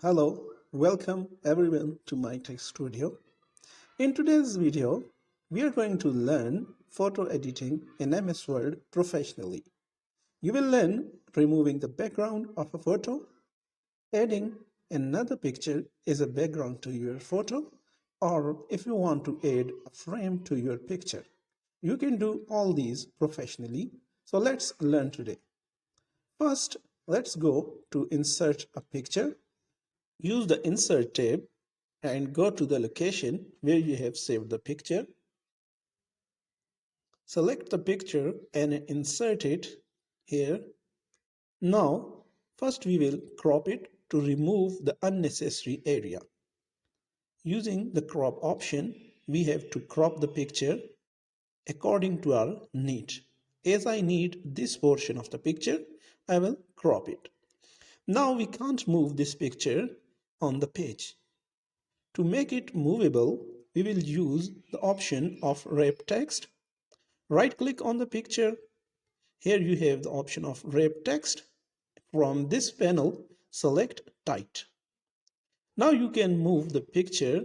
Hello, welcome everyone to my tech studio. In today's video, we are going to learn photo editing in MS Word professionally. You will learn removing the background of a photo, adding another picture as a background to your photo, or if you want to add a frame to your picture. You can do all these professionally. So let's learn today. First, let's go to insert a picture. Use the Insert tab and go to the location where you have saved the picture. Select the picture and insert it here. Now, first we will crop it to remove the unnecessary area. Using the crop option, we have to crop the picture according to our need. As I need this portion of the picture, I will crop it. Now we can't move this picture on the page. To make it movable, we will use the option of wrap text. Right click on the picture. Here you have the option of wrap text. From this panel, select tight. Now you can move the picture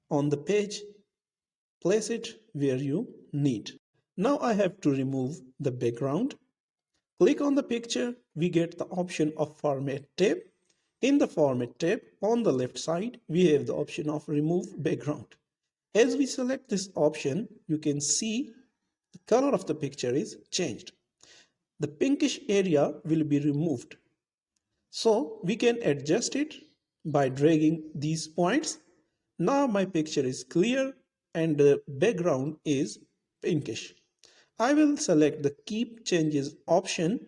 on the page. Place it where you need. Now I have to remove the background. Click on the picture. We get the option of Format tab. In the Format tab, on the left side, we have the option of Remove Background. As we select this option, you can see the color of the picture is changed. The pinkish area will be removed. So we can adjust it by dragging these points. Now my picture is clear and the background is pinkish. I will select the Keep Changes option,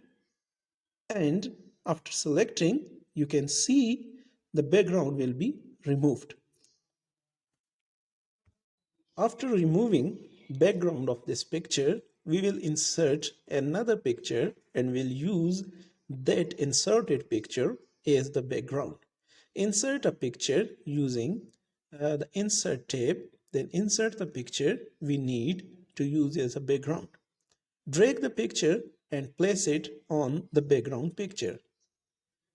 and after selecting, you can see the background will be removed. After removing background of this picture, we will insert another picture and we'll use that inserted picture as the background. Insert a picture using the Insert tab, then insert the picture we need to use as a background. Drag the picture and place it on the background picture.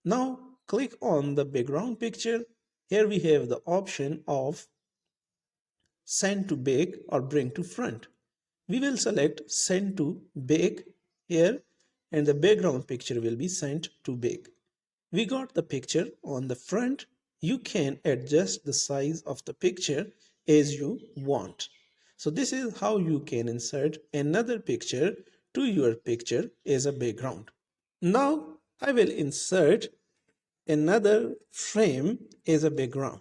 Now click on the background picture. Here we have the option of Send to back or bring to front. We will select Send to back here and the background picture will be sent to back. We got the picture on the front. You can adjust the size of the picture as you want. So this is how you can insert another picture to your picture as a background. Now I will insert another frame as a background.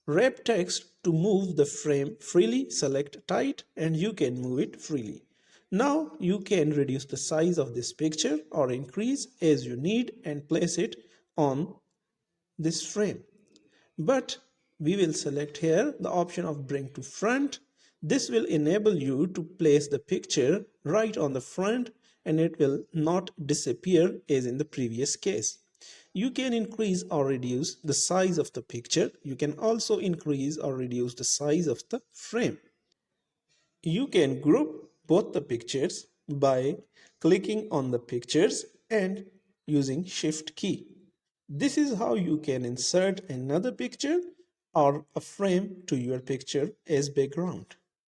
Wrap text to move the frame freely, select tight and you can move it freely. Now you can reduce the size of this picture or increase as you need and place it on this frame. But we will select here the option of bring to front. This will enable you to place the picture right on the front and it will not disappear as in the previous case. You can increase or reduce the size of the picture. You can also increase or reduce the size of the frame. You can group both the pictures by clicking on the pictures and using Shift key. This is how you can insert another picture or a frame to your picture as background.